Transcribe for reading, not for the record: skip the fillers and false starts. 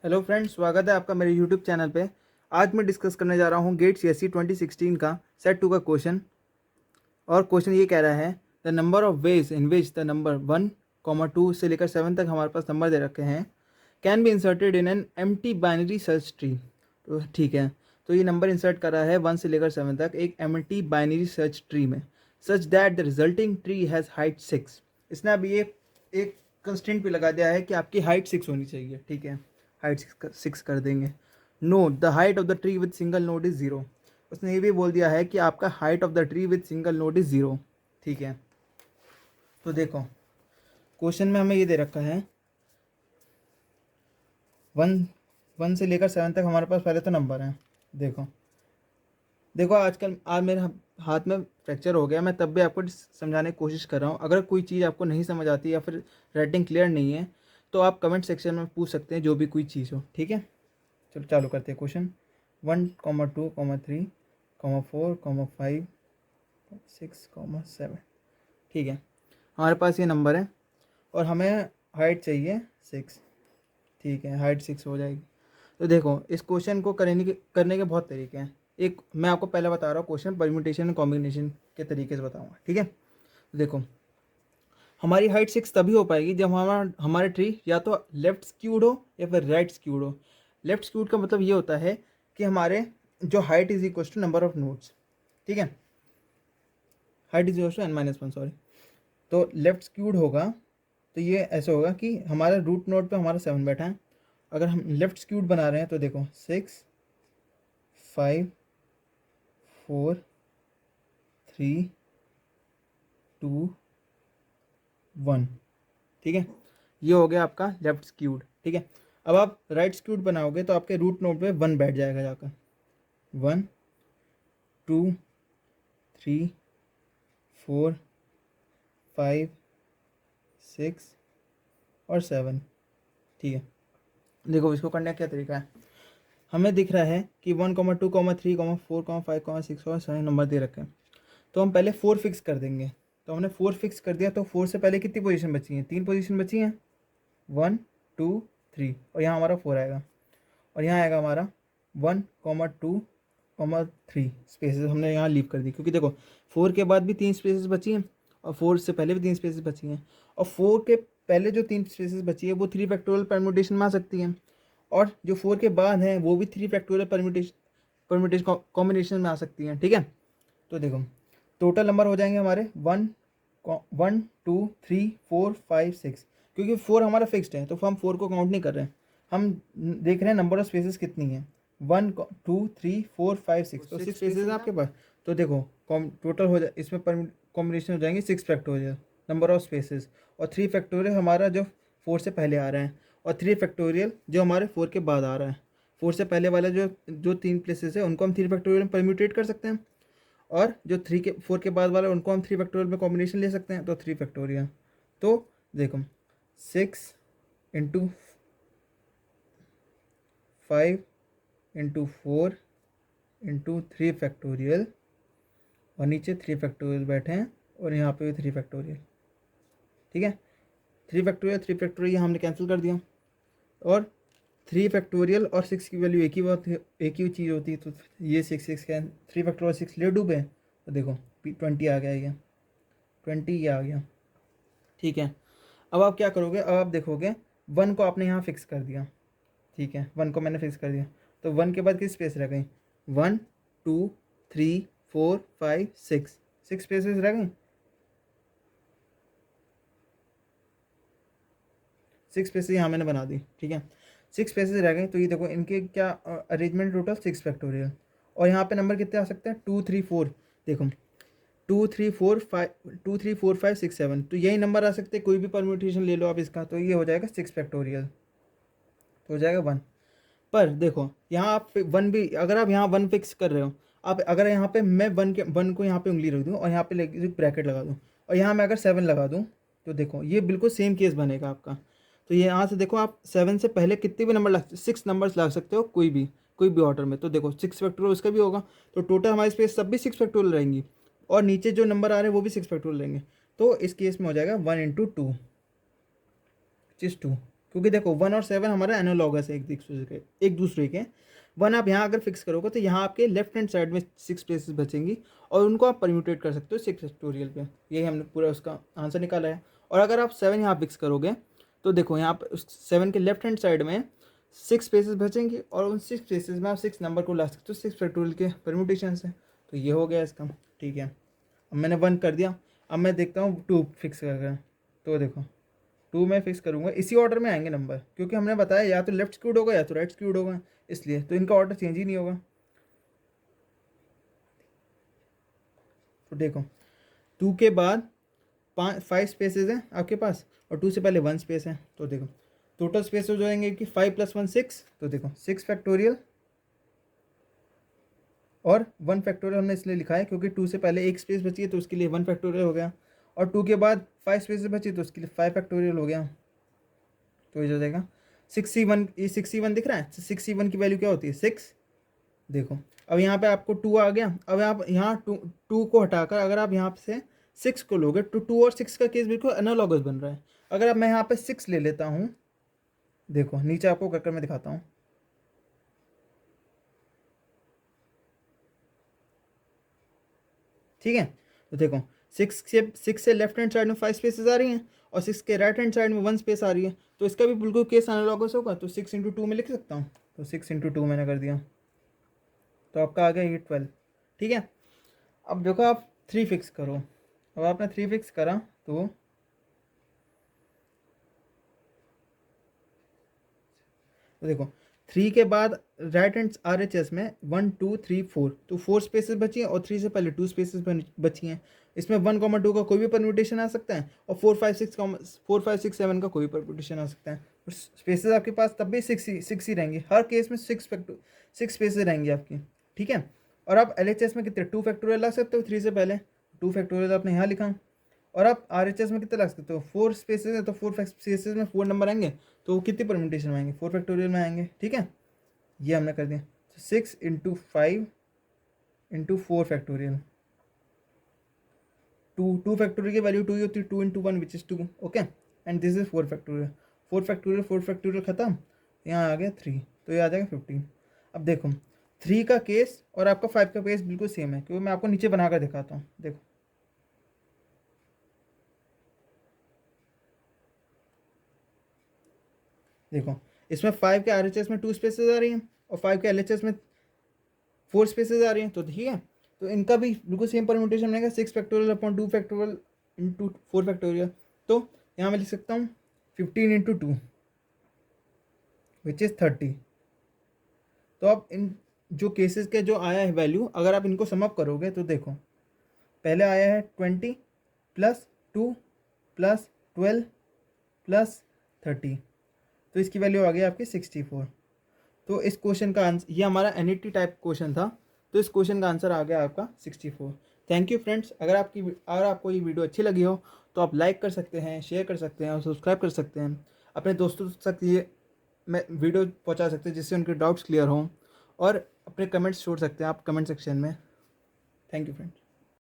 Hello friends, स्वागत है आपका मेरे यूट्यूब चैनल पे। आज मैं डिस्कस करने जा रहा हूँ गेट सीएससी 2016 का सेट 2 का क्वेश्चन। और क्वेश्चन ये कह रहा है the number of ways in which the number 1, 2 से लेकर 7 तक हमारे पास नंबर दे रखे हैं can be inserted in an empty binary search tree. तो ठीक है, तो ये नंबर इंसर्ट कर रहा है 1 से लेकर 7 तक एक एम्प्टी बाइनरी सर्च ट्री में, such that the resulting tree has height 6। इसने अभी एक कंस्टेंट भी लगा दिया है कि आपकी हाइट 6 होनी चाहिए। ठीक है, हाइट 6 कर देंगे। Note the height of the tree with single node is 0। उसने ये भी बोल दिया है कि आपका height of the tree with single node is 0। ठीक है, तो देखो क्वेश्चन में हमें ये दे रखा है 1 से लेकर 7 तक हमारे पास पहले तो नंबर हैं। देखो देखो आजकल आज मेरे हाथ में फ्रैक्चर हो गया, मैं तब भी आपको समझाने की कोशिश कर रहा हूँ। अगर कोई चीज़ आपको नहीं समझ आती या फिर राइटिंग क्लियर नहीं है तो आप कमेंट सेक्शन में पूछ सकते हैं, जो भी कोई चीज़ हो। ठीक है, चलो चालू करते हैं क्वेश्चन। 1, 2, 3, 4, 5, 6, 7। ठीक है, हमारे पास ये नंबर है और हमें हाइट चाहिए 6। ठीक है, हाइट 6 हो जाएगी। तो देखो इस क्वेश्चन को करने के बहुत तरीके हैं। एक मैं आपको पहले बता रहा हूँ, क्वेश्चन परम्यूटेशन एंड कॉम्बिनेशन के तरीके से बताऊँगा। ठीक है, तो देखो हमारी हाइट 6 तभी हो पाएगी जब हमारे ट्री या तो लेफ्ट स्क्यूड हो या फिर राइट स्क्यूड हो। लेफ्ट स्क्यूड का मतलब ये होता है कि हमारे जो height is equal to number of nodes. ठीक है, height is equal to n-1, sorry. तो लेफ्ट स्क्यूड होगा तो ये ऐसा होगा कि हमारा रूट नोड पे हमारा 7 बैठा है। अगर हम लेफ्ट स्क्यूड बना रहे हैं तो देखो 6, 5, 4, 3, 2, 1। ठीक है, ये हो गया आपका लेफ्ट स्क्यूड। ठीक है, अब आप राइट स्क्यूड बनाओगे तो आपके रूट नोड पे 1 बैठ जाएगा जाकर। 1, 2, 3, 4, 5, 6 और 7। ठीक है, देखो इसको करने का क्या तरीका है। हमें दिख रहा है कि 1, 2, 3, 4, 5, 6 और 7 नंबर दे रखे हैं। तो हम पहले 4 फिक्स कर देंगे। तो हमने 4 फिक्स कर दिया, तो 4 से पहले कितनी पोजीशन बची हैं? 3 पोजीशन बची हैं, 1, 2, 3, और यहाँ हमारा 4 आएगा। और यहाँ आएगा हमारा 1, 2, 3 स्पेसेस हमने यहाँ लीव कर दी, क्योंकि देखो 4 के बाद भी 3 स्पेसेस बची हैं और 4 से पहले भी 3 स्पेसेस बची हैं। और 4 के पहले जो 3 स्पेसेस बची है वो 3 फैक्टोरियल परम्यूटेशन में आ सकती हैं, और जो 4 के बाद हैं वो भी 3 फैक्टोरियल परम्यूटेशन कॉम्बिनेशन में आ सकती हैं। ठीक है, तो देखो टोटल नंबर हो जाएंगे हमारे 1, 2, 3, 4, 5, 6। क्योंकि 4 हमारा फिक्स्ड है तो हम 4 को काउंट नहीं कर रहे हैं, हम देख रहे हैं नंबर ऑफ स्पेसेस कितनी है। 1, 2, 3, 4, 5, 6, तो 6 स्पेसेस है आपके पास। तो देखो टोटल हो जाए इसमें कॉम्बिनेशन हो जाएंगे 6 फैक्टोरियल नंबर ऑफ स्पेसेस, और 3 फैक्टोरियल हमारा जो 4 से पहले आ रहा है, और 3 फैक्टोरियल जो हमारे 4 के बाद आ रहा है। 4 से पहले वाला जो 3 प्लेसेस है उनको हम 3 फैक्टोरियल में परम्यूटेट कर सकते हैं, और जो 4 के बाद वाला उनको हम 3 फैक्टोरियल में कॉम्बिनेशन ले सकते हैं, तो 3 फैक्टोरियल। तो देखो 6 इंटू 5 इंटू 4 इंटू 3 फैक्टोरियल, और नीचे 3 फैक्टोरियल बैठे हैं, और यहाँ पे भी 3 फैक्टोरियल। ठीक है, 3 फैक्टोरियल हमने कैंसिल कर दिया, और 3 फैक्टोरियल और 6 की वैल्यू एक ही चीज़ होती है। तो ये 6 क्या 3 फैक्टोरियल 6 ले डूबे, तो देखो 20 आ गया, ये 20 ये आ गया। ठीक है, अब आप क्या करोगे, अब आप देखोगे 1 को आपने यहाँ फिक्स कर दिया। ठीक है, 1 को मैंने फिक्स कर दिया, तो 1 के बाद किस स्पेस रह गई? 1, 2, 3, 4, 5, 6 स्पेसेस रह गई। 6 स्पेसेस यहाँ मैंने बना दी। ठीक है, 6 स्पेसेस रह गए, तो ये देखो इनके क्या अरेंजमेंट, टोटल 6 फैक्टोरियल। और यहाँ पे नंबर कितने आ सकते हैं? 2, 3, 4। देखो 2, 3, 4, 5, 2, 3, 4, 5, 6, 7, तो यही नंबर आ सकते हैं। कोई भी परम्यूटेशन ले लो आप इसका, तो ये हो जाएगा 6 फैक्टोरियल, तो हो जाएगा 1। पर देखो यहाँ आप 1 भी, अगर आप यहाँ 1 फिक्स कर रहे हो, आप अगर यहाँ पे मैं 1 को यहाँ पे उंगली रख दूँ और यहाँ पे ब्रैकेट लगा दूँ, और यहाँ मैं अगर 7 लगा दूँ, तो देखो ये बिल्कुल सेम केस बनेगा आपका। तो ये यहाँ से देखो आप 7 से पहले कितने भी नंबर 6 नंबर्स ला सकते हो, कोई भी ऑर्डर में। तो देखो 6 फैक्टोरियल उसका भी होगा, तो टोटल हमारी स्पेस सब भी 6 फैक्टोरियल रहेंगी, और नीचे जो नंबर आ रहे हैं वो भी 6 फैक्टोरियल रहेंगे। तो इस केस में हो जाएगा 1 इंटू 2 विच इज़ 2। क्योंकि देखो 1 और 7 हमारा एनालॉगस है एक दूसरे के। 1 आप यहाँ अगर फिक्स करोगे तो यहाँ आपके लेफ्ट हैंड साइड में 6 प्लेसेस बचेंगी और उनको आप परम्यूटेट कर सकते हो 6 फैक्टोरियल पे। यही हमने पूरा उसका आंसर निकाला है। और अगर आप 7 यहाँ फिक्स करोगे तो देखो यहाँ पर 7 के लेफ्ट हैंड साइड में 6 स्पेसेस बचेंगी और उन 6 स्पेसेस में आप 6 नंबर को ला सकते हो 6 फैक्टोरियल के परम्यूटेशन से। तो ये हो गया इसका। ठीक है, अब मैंने 1 कर दिया। अब मैं देखता हूँ 2 फिक्स कर। तो देखो 2 में फिक्स करूँगा, इसी ऑर्डर में आएंगे नंबर, क्योंकि हमने बताया या तो लेफ्ट स्क्यूड होगा या तो राइट स्क्यूड होगा, इसलिए तो इनका ऑर्डर चेंज ही नहीं होगा। तो देखो 2 के बाद 5 स्पेसेस हैं आपके पास और 2 से पहले 1 स्पेस है। तो देखो टोटल स्पेस हो जाएंगे कि 5 + 1 6। तो देखो 6 फैक्टोरियल और 1 फैक्टोरियल हमने इसलिए लिखा है क्योंकि 2 से पहले एक स्पेस बची है तो उसके लिए 1 फैक्टोरियल हो गया, और 2 के बाद 5 स्पेस बची तो उसके लिए 5 फैक्टोरियल हो गया। तो ये हो जाएगा 61। ये 61 दिख रहा है, 61 की वैल्यू क्या होती है 6। देखो अब यहाँ पे आपको 2 आ गया। अब आप यहाँ 2 को हटाकर अगर आप यहाँ से 6 को लोगे तो 2 और 6 का केस बिल्कुल एनालॉगस बन रहा है। अगर अब मैं यहाँ पे 6 ले लेता हूँ, देखो नीचे आपको करके मैं दिखाता हूँ। ठीक है, तो देखो 6 से लेफ्ट हैंड साइड में 5 स्पेसेस आ रही हैं और 6 के राइट हैंड साइड में 1 स्पेस आ रही है, तो इसका भी बिल्कुल केस एनालॉगस होगा। तो 6 × 2 में लिख सकता हूँ। तो 6 × 2 मैंने कर दिया, तो आपका आ गया ये 12। ठीक है, अब देखो आप 3 फिक्स करो। अब आपने 3 फिक्स करा तो देखो 3 के बाद राइट हैंड RHS में 1 2 3 4, तो 4 स्पेसेस बची हैं और 3 से पहले 2 स्पेसेस बची हैं। इसमें 1, 2 का कोई भी परम्यूटेशन आ सकता है और 4 5 6 7 का कोई भी परम्यूटेशन आ सकता है। स्पेसेस आपके पास तब भी 6 ही रहेंगे, हर केस में 6 स्पेसेस रहेंगी आपकी। ठीक है, और आप LHS में कितने 2 फैक्टोरियल ला सकते हो 3 से पहले, 2 फैक्टोरियल आपने यहाँ लिखा। और आप RHS में कितने ला सकते हो 4 स्पेसेस है, तो 4 स्पेसेस में 4 नंबर आएंगे, तो कितनी परम्यूटेशन में आएंगे 4 फैक्टोरियल में आएंगे। ठीक है, ये हमने कर दिया। 6 × 5 × 4 फैक्टोरियल। 2 फैक्टोरियल की वैल्यू 2 ही होती है, 2 × 1 which is 2। Okay, and this is 4 factorial. 4 factorial खत्म, यहाँ आ गया 3, तो ये आ जाएगा 15। अब देखो 3 का केस और आपका 5 का केस बिल्कुल सेम है, क्योंकि मैं आपको नीचे बनाकर दिखाता हूँ। देखो देखो इसमें 5 के RHS में 2 स्पेसेस आ रही हैं और 5 के LHS में 4 स्पेसेस आ रही हैं। तो ठीक है, तो इनका भी बिल्कुल सेम परम्यूटेशन बनेगा 6 फैक्टोरियल अपॉन 2 फैक्टोरियल × 4 फैक्टोरियल। तो यहाँ मैं लिख सकता हूँ 15 × 2 विच इज़ 30। तो अब इन जो केसेस के जो आया है वैल्यू, अगर आप इनको समअप करोगे तो देखो पहले आया है 20 + 2 + 12 + 30, तो इसकी वैल्यू आ गई आपकी 64। तो इस क्वेश्चन का आंसर, ये हमारा NET टाइप क्वेश्चन था, तो इस क्वेश्चन का आंसर आ गया आपका 64। Thank you friends. अगर आपको ये वीडियो अच्छी लगी हो तो आप लाइक कर सकते हैं, शेयर कर सकते हैं और सब्सक्राइब कर सकते हैं। अपने दोस्तों तक ये मैं वीडियो पहुंचा सकते हैं जिससे उनके डाउट्स क्लियर हों, और अपने कमेंट्स छोड़ सकते हैं आप कमेंट सेक्शन में। Thank you friends.